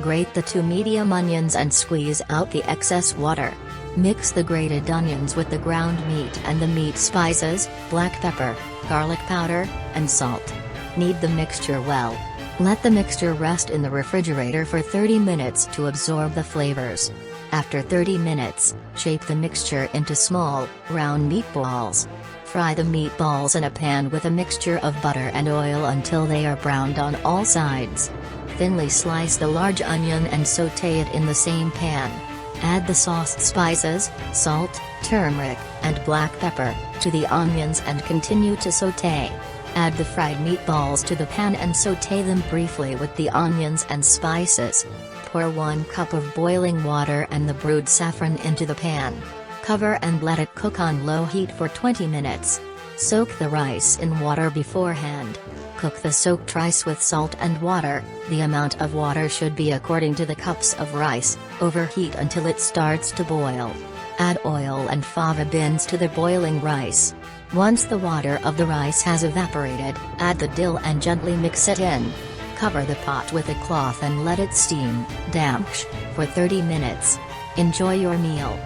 grate the 2 medium onions and squeeze out the excess water. Mix the grated onions with the ground meat and the meat spices, black pepper, garlic powder, and salt. Knead the mixture well. Let the mixture rest in the refrigerator for 30 minutes to absorb the flavors. After 30 minutes, shape the mixture into small, round meatballs. Fry the meatballs in a pan with a mixture of butter and oil until they are browned on all sides. Thinly slice the large onion and sauté it in the same pan. Add the sauced spices, salt, turmeric, and black pepper, to the onions and continue to sauté. Add the fried meatballs to the pan and sauté them briefly with the onions and spices. Pour 1 cup of boiling water and the brewed saffron into the pan. Cover and let it cook on low heat for 20 minutes. Soak the rice in water beforehand. Cook the soaked rice with salt and water. The amount of water should be according to the cups of rice. Overheat until it starts to boil. Add oil and fava beans to the boiling rice. Once the water of the rice has evaporated, add the dill and gently mix it in. Cover the pot with a cloth and let it steam, damp, for 30 minutes. Enjoy your meal.